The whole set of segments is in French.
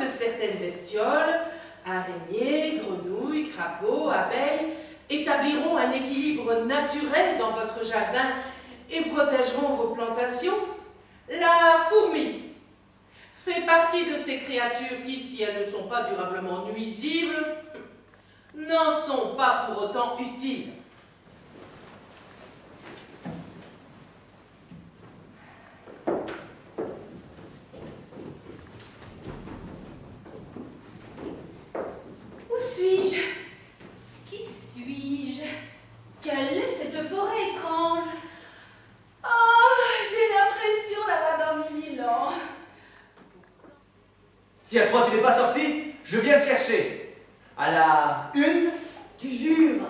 que certaines bestioles, araignées, grenouilles, crapauds, abeilles, établiront un équilibre naturel dans votre jardin et protégeront vos plantations. La fourmi fait partie de ces créatures qui, si elles ne sont pas durablement nuisibles, n'en sont pas pour autant utiles. Où suis-je? Qui suis-je? Quelle est cette forêt étrange? Oh, j'ai l'impression d'avoir dormi 1000 ans. Si à 3 tu n'es pas sorti, je viens te chercher. À la 1, Tu jures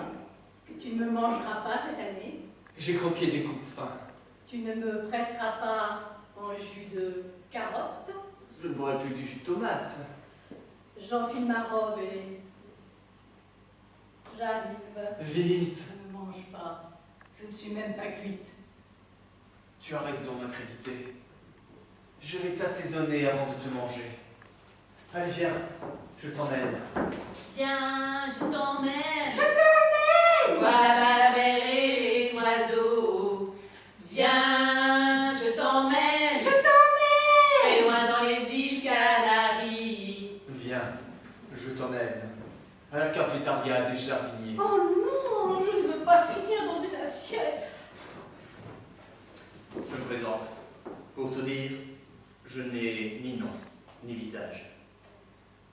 que tu ne me mangeras pas cette année? j'ai croqué des coups de faim. Tu ne me presseras pas en jus de carotte? Je ne boirai plus du jus de tomate. J'enfile ma robe et j'arrive. Vite. Ne me mange pas. Je ne suis même pas cuite. Tu as raison, ma crédité. Je vais t'assaisonner avant de te manger. Allez, viens, je t'emmène. Tiens, je t'emmène. Voilà la belle et les oiseaux. Viens, je t'emmène. Très loin dans les îles Canaries. Viens, je t'emmène. À la cafétéria des jardiniers. Oh non, je ne veux pas finir dans une assiette. Je me présente. Pour te dire, je n'ai ni nom, ni visage.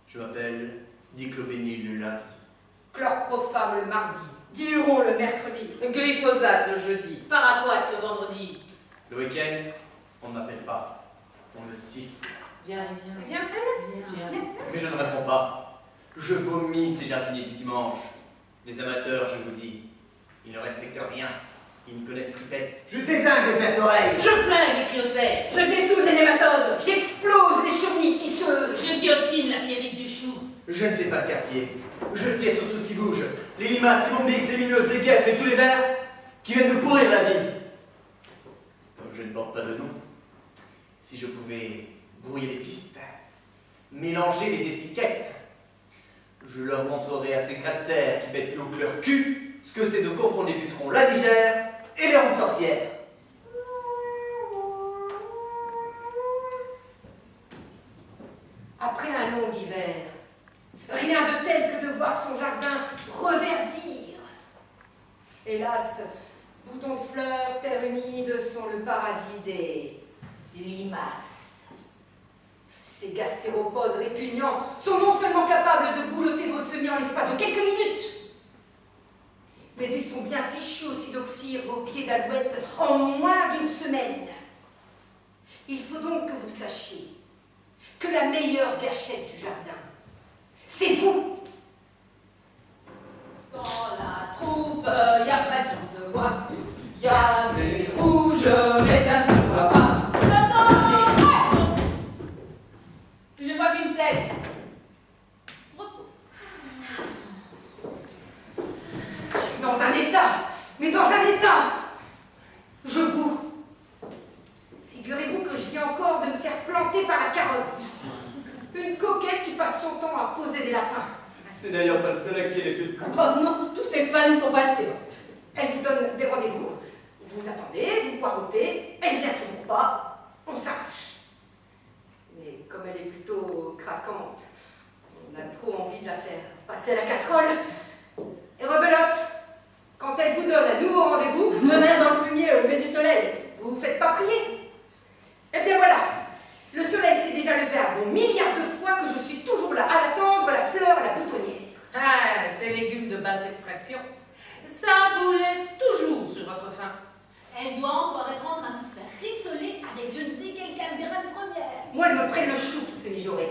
Je m'appelle Diclobénil le lundi. Chlorprophame le mardi. Diluron le mercredi. Glyphosate le jeudi. Paraquat le vendredi. Le week-end, on ne m'appelle pas. On me siffle. Viens. Mais je ne réponds pas. Je vomis ces jardiniers du dimanche. Les amateurs, je vous dis, ils ne respectent rien. Ils ne connaissent tripette. Je désingue les perce-oreilles. Je flingue les cryocères. Je dessoude les nématodes. J'explose les chenilles tisseuses. Je guillotine la pierrique du chou. Je ne fais pas de quartier. Je tire sur tout ce qui bouge. Les limaces, les bombix, les mineuses, les guêpes et tous les vers qui viennent me pourrir la vie. Comme je ne porte pas de nom, si je pouvais brouiller les pistes, mélanger les étiquettes, je leur montrerais à ces gratte-terres qui bêtent l'eau que leur cul ce que c'est de confondre les pucerons la Nigère et les rondes sorcières. Après un long hiver, rien de tel que de voir son jardin reverdir. Hélas, boutons de fleurs, terre humide sont le paradis des limaces. Ces gastéropodes répugnants sont non seulement capables de boulotter vos semis en l'espace de quelques minutes, mais ils sont bien fichus aussi d'oxyre vos pieds d'alouette en moins d'une semaine. Il faut donc que vous sachiez que la meilleure gâchette du jardin, c'est vous. Dans la troupe, y a pas de gens de bois. Y a des rouges, mais ça ne se voit pas. J'entends. Je vois qu'une tête. Je suis dans un état, mais dans un état. Je boue. Figurez-vous que je viens encore de me faire planter par la carotte. Une coquette qui passe son temps à poser des lapins. C'est d'ailleurs pas le seul à qui elle est fait. Oh non, tous ces fans sont passés. Elle vous donne des rendez-vous. Vous attendez, vous poirotez, elle vient toujours pas, on s'arrache. Mais comme elle est plutôt craquante, on a trop envie de la faire passer à la casserole. Et rebelote, quand elle vous donne un nouveau rendez-vous, Me mets dans le fumier au lever du soleil. vous vous faites pas prier. Eh bien voilà, le soleil s'est déjà levé un bon milliard de fois que je suis toujours là à l'attendre, la fleur à la boutonnière. Ah, ces légumes de basse extraction, ça vous laisse toujours sur votre faim. Elle doit encore être en train de faire rissoler avec je ne sais quelle casse-graine première. Moi, elles me prennent le chou, toutes ces mijaurées.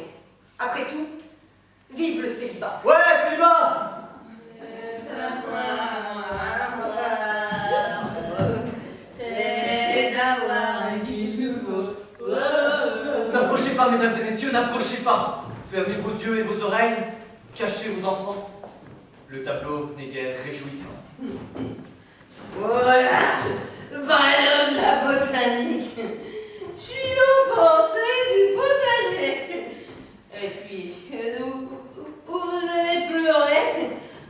Après tout, vive le célibat. Ouais, Célibat! C'est d'avoir un guide nouveau. N'approchez pas, mesdames et messieurs, n'approchez pas. Fermez vos yeux et vos oreilles, cachez vos enfants. Le tableau n'est guère réjouissant. Voilà, ballon de la botanique. Je suis l'offensé du potager. Et puis, vous avez pleuré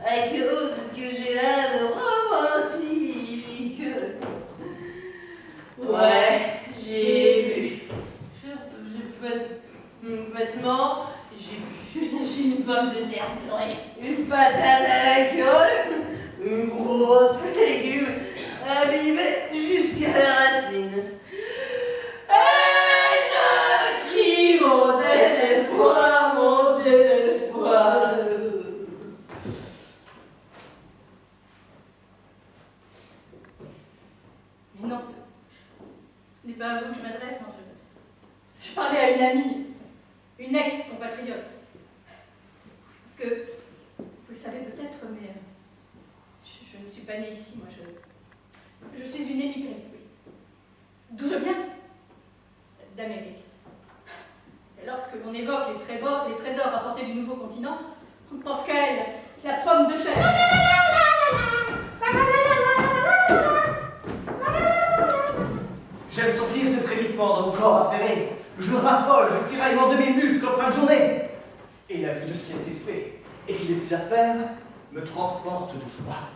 à cause que j'ai l'air de romantique. Ouais, j'ai bu. Bêtement, j'ai une pomme de terre beurrée, une patate à la colle, une grosse légume abîmée jusqu'à la racine. Et je crie mon désespoir, mon désespoir. Mais non, ce n'est pas à vous que je m'adresse, non. Je parlais à une amie, une ex-compatriote. Parce que, vous le savez peut-être, mais je ne suis pas née ici, moi. Je suis une émigrée, oui. D'où je viens? D'Amérique. Et lorsque l'on évoque les trésors rapportés du nouveau continent, on pense qu'à elle, la pomme de terre. J'aime sentir ce frémissement dans mon corps affairé. Je raffole, le tiraillement de mes muscles en fin de journée. Et la vue de ce qui a été fait et qu'il n'est plus à faire me transporte de joie.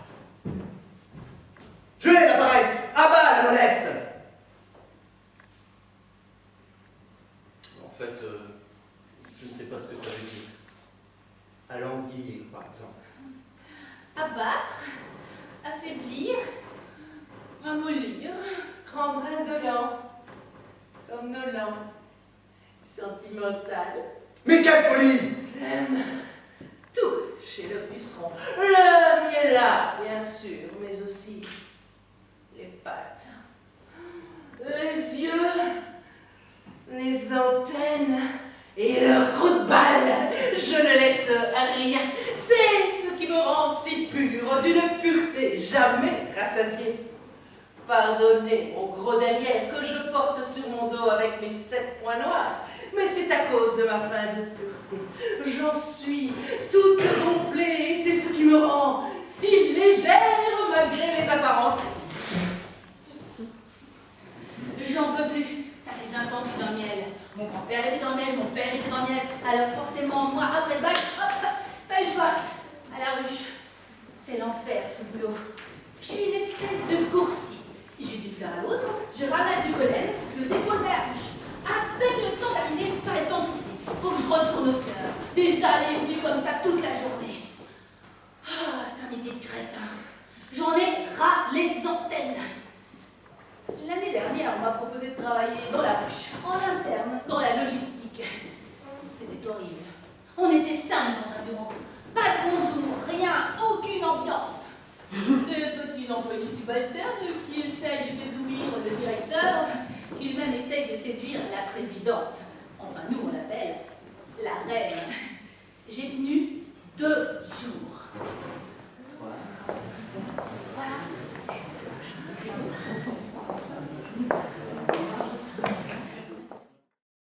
Je l'ai la paresse, à bas la mollesse. En fait, je ne sais pas ce que ça veut dire. Alanguir, par exemple. Abattre, affaiblir, ramollir, rendre indolent, somnolent, sentimental. Mais quelle folie! J'aime tout chez le puceron. Le miel là, bien sûr, mais aussi les pattes, les yeux, les antennes et leurs trous de balles. Je ne laisse rien. C'est ce qui me rend si pure, d'une pureté jamais rassasiée. Pardonnez mon gros derrière que je porte sur mon dos avec mes 7 points noirs, mais c'est à cause de ma faim de pureté. J'en suis toute gonflée et c'est ce qui me rend si légère malgré les apparences. J'en peux plus. Ça fait 20 ans que je suis dans le miel. Mon grand-père était dans le miel, mon père était dans le miel. Alors forcément, moi, après le bac, hop, pas le choix. À la ruche. C'est l'enfer, ce boulot. Je suis une espèce de coursier. J'ai d'une fleur à l'autre, je ramasse du pollen, je dépose la ruche. À peine le temps d'arriver, pas le temps de souffler. Faut que je retourne aux fleurs. Des allées et venues comme ça toute la journée. Ah, c'est un métier de crétin. J'en ai ras les antennes. L'année dernière, on m'a proposé de travailler dans la ruche, en interne, dans la logistique. C'était horrible. On était 5 dans un bureau. Pas de bonjour, rien, aucune ambiance. Des petits employés subalternes qui essayent d'éblouir le directeur, qui même essaye de séduire la présidente. Enfin, nous, on l'appelle la reine. J'ai tenu 2 jours.